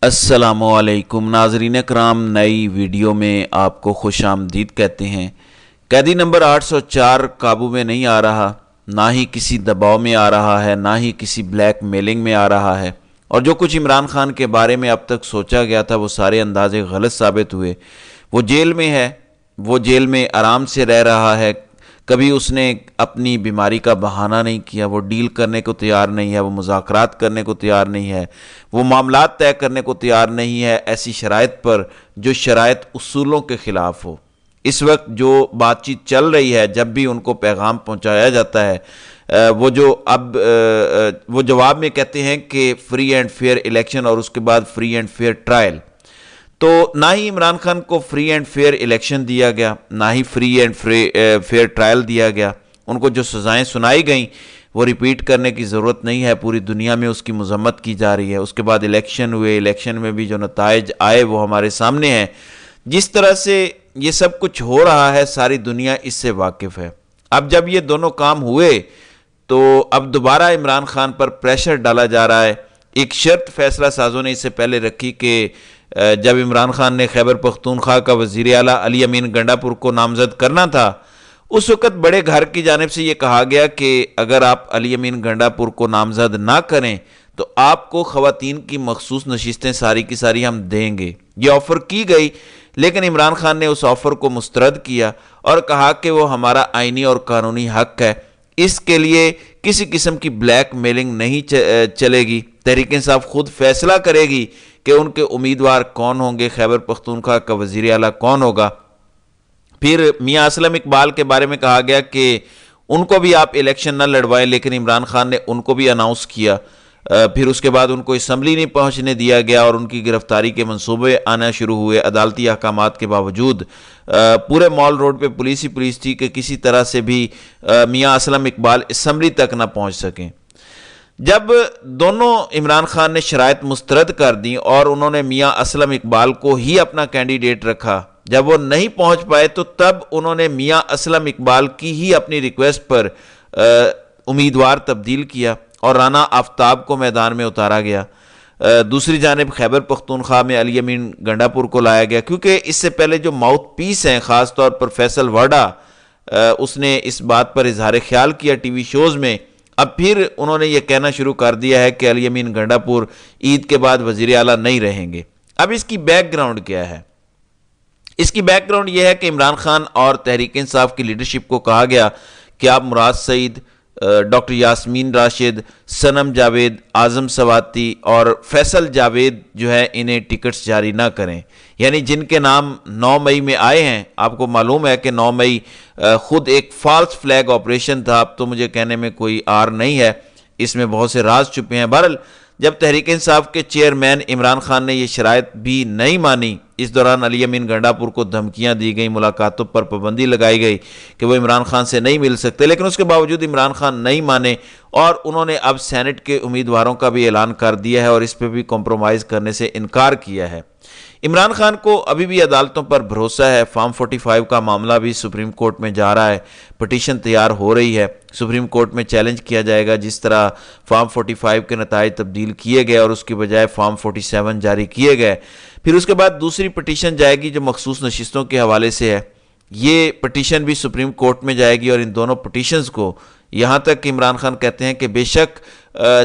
السلام علیکم ناظرین کرام، نئی ویڈیو میں آپ کو خوش آمدید کہتے ہیں۔ قیدی نمبر 804 قابو میں نہیں آ رہا، نہ ہی کسی دباؤ میں آ رہا ہے، نہ ہی کسی بلیک میلنگ میں آ رہا ہے، اور جو کچھ عمران خان کے بارے میں اب تک سوچا گیا تھا وہ سارے اندازے غلط ثابت ہوئے۔ وہ جیل میں ہے، وہ جیل میں آرام سے رہ رہا ہے، کبھی اس نے اپنی بیماری کا بہانہ نہیں کیا، وہ ڈیل کرنے کو تیار نہیں ہے، وہ مذاکرات کرنے کو تیار نہیں ہے، وہ معاملات طے کرنے کو تیار نہیں ہے ایسی شرائط پر جو شرائط اصولوں کے خلاف ہو۔ اس وقت جو بات چیت چل رہی ہے، جب بھی ان کو پیغام پہنچایا جاتا ہے، وہ جواب میں کہتے ہیں کہ فری اینڈ فیئر الیکشن اور اس کے بعد فری اینڈ فیئر ٹرائل، تو نہ ہی عمران خان کو فری اینڈ فیئر الیکشن دیا گیا، نہ ہی فری اینڈ فیئر ٹرائل دیا گیا۔ ان کو جو سزائیں سنائی گئیں وہ ریپیٹ کرنے کی ضرورت نہیں ہے، پوری دنیا میں اس کی مذمت کی جا رہی ہے۔ اس کے بعد الیکشن ہوئے، الیکشن میں بھی جو نتائج آئے وہ ہمارے سامنے ہیں۔ جس طرح سے یہ سب کچھ ہو رہا ہے ساری دنیا اس سے واقف ہے۔ اب جب یہ دونوں کام ہوئے تو اب دوبارہ عمران خان پر پریشر ڈالا جا رہا ہے۔ ایک شرط فیصلہ سازوں نے اس سے پہلے رکھی کہ جب عمران خان نے خیبر پختونخوا کا وزیر اعلیٰ علی امین گنڈا پور کو نامزد کرنا تھا، اس وقت بڑے گھر کی جانب سے یہ کہا گیا کہ اگر آپ علی امین گنڈا پور کو نامزد نہ کریں تو آپ کو خواتین کی مخصوص نشستیں ساری کی ساری ہم دیں گے۔ یہ آفر کی گئی، لیکن عمران خان نے اس آفر کو مسترد کیا اور کہا کہ وہ ہمارا آئینی اور قانونی حق ہے، اس کے لیے کسی قسم کی بلیک میلنگ نہیں چلے گی۔ تحریک انصاف خود فیصلہ کرے گی کہ ان کے امیدوار کون ہوں گے، خیبر پختونخوا کا وزیر اعلیٰ کون ہوگا۔ پھر میاں اسلم اقبال کے بارے میں کہا گیا کہ ان کو بھی آپ الیکشن نہ لڑوائیں، لیکن عمران خان نے ان کو بھی اناؤنس کیا۔ پھر اس کے بعد ان کو اسمبلی نہیں پہنچنے دیا گیا اور ان کی گرفتاری کے منصوبے آنا شروع ہوئے۔ عدالتی احکامات کے باوجود پورے مال روڈ پہ پولیس ہی پولیس تھی کہ کسی طرح سے بھی میاں اسلم اقبال اسمبلی تک نہ پہنچ سکیں۔ جب دونوں عمران خان نے شرائط مسترد کر دیں اور انہوں نے میاں اسلم اقبال کو ہی اپنا کینڈیڈیٹ رکھا، جب وہ نہیں پہنچ پائے تو تب انہوں نے میاں اسلم اقبال کی ہی اپنی ریکویسٹ پر امیدوار تبدیل کیا اور رانا آفتاب کو میدان میں اتارا گیا۔ دوسری جانب خیبر پختونخوا میں علی امین گنڈا پور کو لایا گیا، کیونکہ اس سے پہلے جو ماؤتھ پیس ہیں، خاص طور پر فیصل وارڈا، اس نے اس بات پر اظہار خیال کیا ٹی وی شوز میں۔ اب پھر انہوں نے یہ کہنا شروع کر دیا ہے کہ علی امین گنڈا پور عید کے بعد وزیر اعلیٰ نہیں رہیں گے۔ اب اس کی بیک گراؤنڈ کیا ہے؟ اس کی بیک گراؤنڈ یہ ہے کہ عمران خان اور تحریک انصاف کی لیڈرشپ کو کہا گیا کہ آپ مراد سعید، ڈاکٹر یاسمین راشد، صنم جاوید، اعظم سواتی اور فیصل جاوید جو ہے انہیں ٹکٹس جاری نہ کریں، یعنی جن کے نام 9 مئی میں آئے ہیں۔ آپ کو معلوم ہے کہ 9 مئی خود ایک فالس فلیگ آپریشن تھا، اب تو مجھے کہنے میں کوئی آر نہیں ہے، اس میں بہت سے راز چھپے ہیں۔ بہرحال جب تحریک انصاف کے چیئرمین عمران خان نے یہ شرائط بھی نہیں مانی، اس دوران علی امین گنڈا پور کو دھمکیاں دی گئیں، ملاقاتوں پر پابندی لگائی گئی کہ وہ عمران خان سے نہیں مل سکتے، لیکن اس کے باوجود عمران خان نہیں مانے اور انہوں نے اب سینٹ کے امیدواروں کا بھی اعلان کر دیا ہے اور اس پہ بھی کمپرومائز کرنے سے انکار کیا ہے۔ عمران خان کو ابھی بھی عدالتوں پر بھروسہ ہے۔ فارم 45 کا معاملہ بھی سپریم کورٹ میں جا رہا ہے، پٹیشن تیار ہو رہی ہے، سپریم کورٹ میں چیلنج کیا جائے گا جس طرح فارم 45 کے نتائج تبدیل کیے گئے اور اس کی بجائے فارم 47 جاری کیے گئے۔ پھر اس کے بعد دوسری پٹیشن جائے گی جو مخصوص نشستوں کے حوالے سے ہے، یہ پٹیشن بھی سپریم کورٹ میں جائے گی، اور ان دونوں پٹیشنز کو یہاں تک کہ عمران خان کہتے ہیں کہ بے شک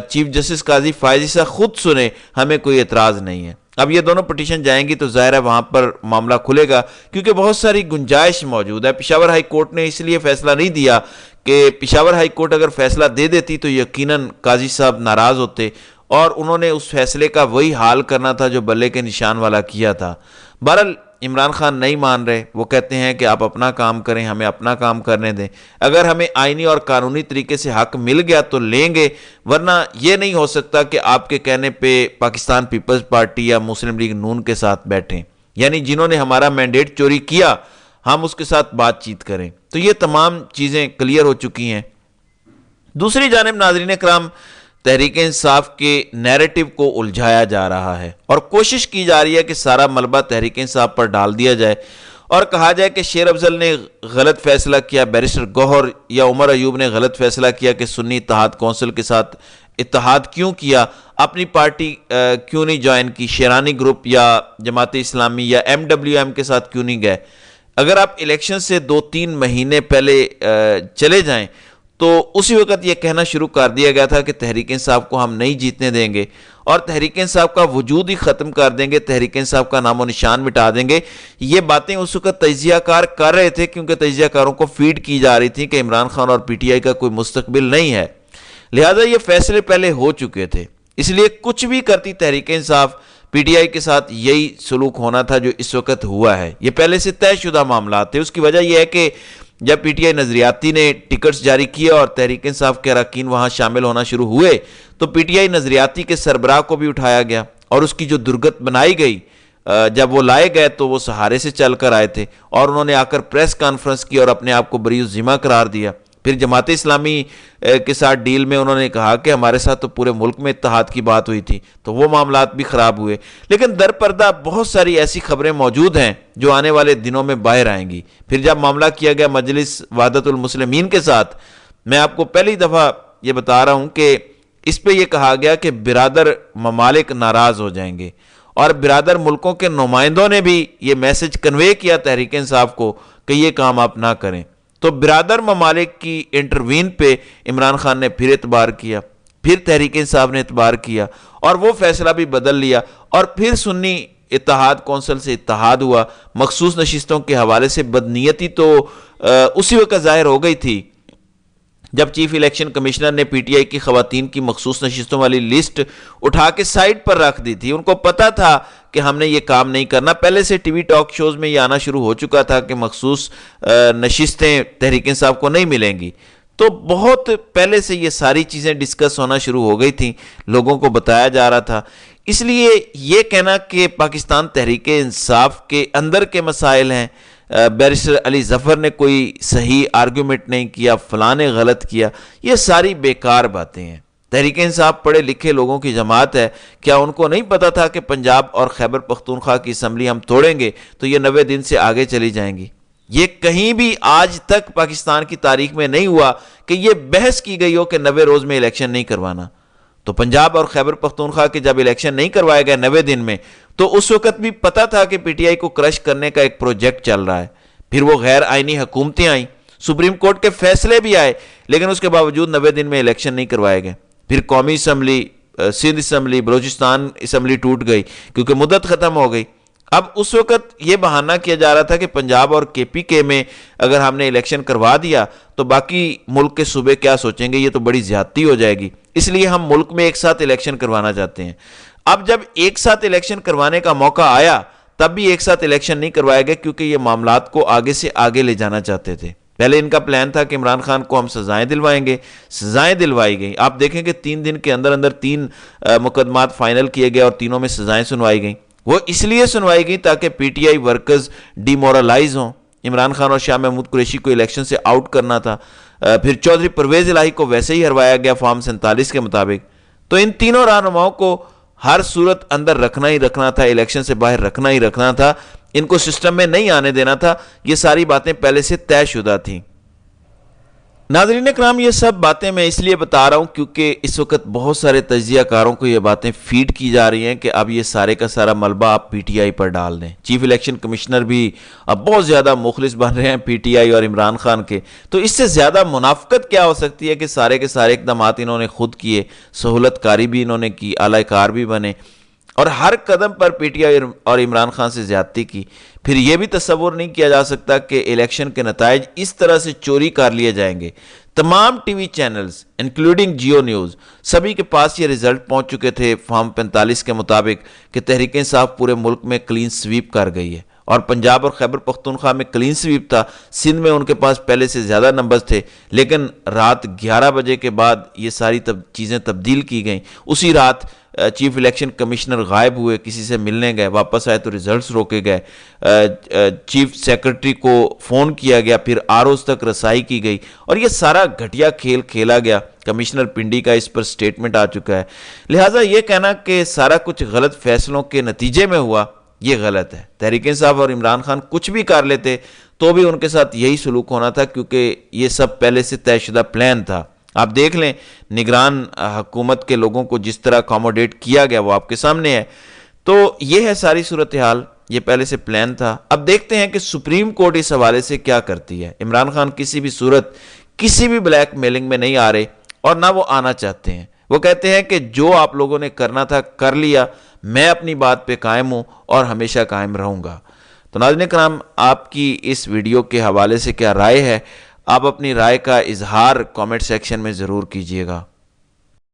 چیف جسٹس قاضی فائز عیسیٰ خود سنے، ہمیں کوئی اعتراض نہیں ہے۔ اب یہ دونوں پٹیشن جائیں گی تو ظاہر ہے وہاں پر معاملہ کھلے گا، کیونکہ بہت ساری گنجائش موجود ہے۔ پشاور ہائی کورٹ نے اس لیے فیصلہ نہیں دیا کہ پشاور ہائی کورٹ اگر فیصلہ دے دیتی تو یقیناً قاضی صاحب ناراض ہوتے اور انہوں نے اس فیصلے کا وہی حال کرنا تھا جو بلے کے نشان والا کیا تھا۔ بہرحال عمران خان نہیں مان رہے، وہ کہتے ہیں کہ آپ اپنا کام کریں، ہمیں اپنا کام کرنے دیں، اگر ہمیں آئینی اور قانونی طریقے سے حق مل گیا تو لیں گے، ورنہ یہ نہیں ہو سکتا کہ آپ کے کہنے پہ پاکستان پیپلز پارٹی یا مسلم لیگ نون کے ساتھ بیٹھیں، یعنی جنہوں نے ہمارا مینڈیٹ چوری کیا ہم اس کے ساتھ بات چیت کریں۔ تو یہ تمام چیزیں کلیئر ہو چکی ہیں۔ دوسری جانب ناظرین کرام، تحریک انصاف کے نیریٹو کو الجھایا جا رہا ہے اور کوشش کی جا رہی ہے کہ سارا ملبہ تحریک انصاف پر ڈال دیا جائے اور کہا جائے کہ شیر افضل نے غلط فیصلہ کیا، بیرسٹر گوہر یا عمر ایوب نے غلط فیصلہ کیا کہ سنی اتحاد کونسل کے ساتھ اتحاد کیوں کیا, اپنی پارٹی کیوں نہیں جوائن کی, شیرانی گروپ یا جماعت اسلامی یا MWM کے ساتھ کیوں نہیں گئے. اگر آپ الیکشن سے 2-3 مہینے پہلے چلے جائیں تو اسی وقت یہ کہنا شروع کر دیا گیا تھا کہ تحریک انصاف کو ہم نہیں جیتنے دیں گے اور تحریک انصاف کا وجود ہی ختم کر دیں گے, تحریک انصاف کا نام و نشان مٹا دیں گے. یہ باتیں اس وقت تجزیہ کار کر رہے تھے کیونکہ تجزیہ کاروں کو فیڈ کی جا رہی تھی کہ عمران خان اور PTI کا کوئی مستقبل نہیں ہے. لہذا یہ فیصلے پہلے ہو چکے تھے, اس لیے کچھ بھی کرتی تحریک انصاف PTI کے ساتھ یہی سلوک ہونا تھا جو اس وقت ہوا ہے. یہ پہلے سے طے شدہ معاملات تھے. اس کی وجہ یہ ہے کہ جب PTI نظریاتی نے ٹکٹس جاری کیے اور تحریک انصاف کے اراکین وہاں شامل ہونا شروع ہوئے تو PTI نظریاتی کے سربراہ کو بھی اٹھایا گیا اور اس کی جو درگت بنائی گئی, جب وہ لائے گئے تو وہ سہارے سے چل کر آئے تھے اور انہوں نے آ کر پریس کانفرنس کی اور اپنے آپ کو بری الذمہ قرار دیا. پھر جماعت اسلامی کے ساتھ ڈیل میں انہوں نے کہا کہ ہمارے ساتھ تو پورے ملک میں اتحاد کی بات ہوئی تھی, تو وہ معاملات بھی خراب ہوئے. لیکن در پردہ بہت ساری ایسی خبریں موجود ہیں جو آنے والے دنوں میں باہر آئیں گی. پھر جب معاملہ کیا گیا مجلس وحدت المسلمین کے ساتھ, میں آپ کو پہلی دفعہ یہ بتا رہا ہوں کہ اس پہ یہ کہا گیا کہ برادر ممالک ناراض ہو جائیں گے اور برادر ملکوں کے نمائندوں نے بھی یہ میسج کنوے کیا تحریک انصاف کو کہ یہ کام آپ نہ کریں. تو برادر ممالک کی انٹروین پہ عمران خان نے پھر اعتبار کیا, پھر تحریک انصاف نے اعتبار کیا اور وہ فیصلہ بھی بدل لیا اور پھر سنی اتحاد کونسل سے اتحاد ہوا. مخصوص نشستوں کے حوالے سے بدنیتی تو اسی وقت ظاہر ہو گئی تھی جب چیف الیکشن کمشنر نے PTI کی خواتین کی مخصوص نشستوں والی لسٹ اٹھا کے سائٹ پر رکھ دی تھی. ان کو پتا تھا کہ ہم نے یہ کام نہیں کرنا. پہلے سے ٹی وی ٹاک شوز میں یہ آنا شروع ہو چکا تھا کہ مخصوص نشستیں تحریک انصاف کو نہیں ملیں گی. تو بہت پہلے سے یہ ساری چیزیں ڈسکس ہونا شروع ہو گئی تھیں, لوگوں کو بتایا جا رہا تھا. اس لیے یہ کہنا کہ پاکستان تحریک انصاف کے اندر کے مسائل ہیں, بیرسٹر علی ظفر نے کوئی صحیح آرگومنٹ نہیں کیا, فلاں نے غلط کیا, یہ ساری بیکار باتیں ہیں. تحریک انصاف پڑھے لکھے لوگوں کی جماعت ہے. کیا ان کو نہیں پتا تھا کہ پنجاب اور خیبر پختونخوا کی اسمبلی ہم توڑیں گے تو یہ 90 دن سے آگے چلی جائیں گی؟ یہ کہیں بھی آج تک پاکستان کی تاریخ میں نہیں ہوا کہ یہ بحث کی گئی ہو کہ 90 روز میں الیکشن نہیں کروانا. تو پنجاب اور خیبر پختونخوا کے جب الیکشن نہیں کروائے گئے 90 دن میں تو اس وقت بھی پتا تھا کہ PTI کو کرش کرنے کا ایک پروجیکٹ چل رہا ہے. پھر وہ غیر آئینی حکومتیں آئیں, سپریم کورٹ کے فیصلے بھی آئے, لیکن اس کے باوجود 90 دن میں الیکشن نہیں کروائے گئے. پھر قومی assembly, Sindh assembly, Balochistan assembly ٹوٹ گئی کیونکہ مدت ختم ہو گئی. اب اس وقت یہ بہانہ کیا جا رہا تھا کہ پنجاب اور KPK میں اگر ہم نے الیکشن کروا دیا تو باقی ملک کے صوبے کیا سوچیں گے, یہ تو بڑی زیادتی ہو جائے گی. اس لیے ہم ملک میں ایک ساتھ الیکشن کروانا چاہتے ہیں. اب جب ایک ساتھ الیکشن کروانے کا موقع آیا تب بھی ایک ساتھ الیکشن نہیں کروائے گئے کیونکہ یہ معاملات کو آگے سے آگے لے جانا چاہتے تھے. پہلے ان کا پلان تھا کہ عمران خان کو ہم سزائیں دلوائیں گے, سزائیں دلوائی گئیں. آپ دیکھیں کہ 3 دن کے اندر اندر 3 مقدمات فائنل کیے گئے اور تینوں میں سزائیں سنوائی گئیں. وہ اس لیے سنوائی گئی تاکہ PTI ورکرز ڈی مورلائز ہوں. عمران خان اور شاہ محمود قریشی کو الیکشن سے آؤٹ کرنا تھا. پھر چودھری پرویز الہی کو ویسے ہی ہروایا گیا فارم 47 کے مطابق. تو ان تینوں رہنماؤں کو ہر صورت اندر رکھنا ہی رکھنا تھا, الیکشن سے باہر رکھنا ہی رکھنا تھا, ان کو سسٹم میں نہیں آنے دینا تھا. یہ ساری باتیں پہلے سے طے شدہ تھیں. ناظرین اکرام, یہ سب باتیں میں اس لیے بتا رہا ہوں کیونکہ اس وقت بہت سارے تجزیہ کاروں کو یہ باتیں فیڈ کی جا رہی ہیں کہ اب یہ سارے کا سارا ملبہ آپ PTI پر ڈال دیں. چیف الیکشن کمشنر بھی اب بہت زیادہ مخلص بن رہے ہیں PTI اور عمران خان کے. تو اس سے زیادہ منافقت کیا ہو سکتی ہے کہ سارے کے سارے اقدامات انہوں نے خود کیے, سہولت کاری بھی انہوں نے کی, اعلی کار بھی بنے اور ہر قدم پر PTI اور عمران خان سے زیادتی کی. پھر یہ بھی تصور نہیں کیا جا سکتا کہ الیکشن کے نتائج اس طرح سے چوری کر لیے جائیں گے. تمام T V channels including Geo News سبھی کے پاس یہ رزلٹ پہنچ چکے تھے فارم 45 کے مطابق کہ تحریک انصاف پورے ملک میں کلین سویپ کر گئی ہے اور پنجاب اور خیبر پختونخوا میں کلین سویپ تھا. سندھ میں ان کے پاس پہلے سے زیادہ نمبرز تھے لیکن رات 11 بجے کے بعد یہ ساری چیزیں تبدیل کی گئیں. اسی رات چیف الیکشن کمشنر غائب ہوئے, کسی سے ملنے گئے, واپس آئے تو ریزلٹس روکے گئے. چیف سیکرٹری کو فون کیا گیا, پھر ROs تک رسائی کی گئی اور یہ سارا گھٹیا کھیل کھیلا گیا. کمشنر پنڈی کا اس پر سٹیٹمنٹ آ چکا ہے. لہٰذا یہ کہنا کہ سارا کچھ غلط فیصلوں کے نتیجے میں ہوا, یہ غلط ہے. تحریک انصاف اور عمران خان کچھ بھی کر لیتے تو بھی ان کے ساتھ یہی سلوک ہونا تھا کیونکہ یہ سب پہلے سے طے شدہ پلان تھا. آپ دیکھ لیں نگران حکومت کے لوگوں کو جس طرح اکاموڈیٹ کیا گیا وہ آپ کے سامنے ہے۔ تو یہ ہے ساری صورتحال، یہ پہلے سے پلان تھا۔ اب دیکھتے ہیں کہ سپریم کورٹ اس حوالے سے کیا کرتی ہے۔ عمران خان کسی بھی صورت کسی بھی بلیک میلنگ میں نہیں آ رہے اور نہ وہ آنا چاہتے ہیں۔ وہ کہتے ہیں کہ جو آپ لوگوں نے کرنا تھا کر لیا، میں اپنی بات پہ قائم ہوں اور ہمیشہ قائم رہوں گا۔ تو ناظرین کرام، آپ کی اس ویڈیو کے حوالے سے کیا رائے ہے؟ آپ اپنی رائے کا اظہار کامنٹ سیکشن میں ضرور کیجئے گا۔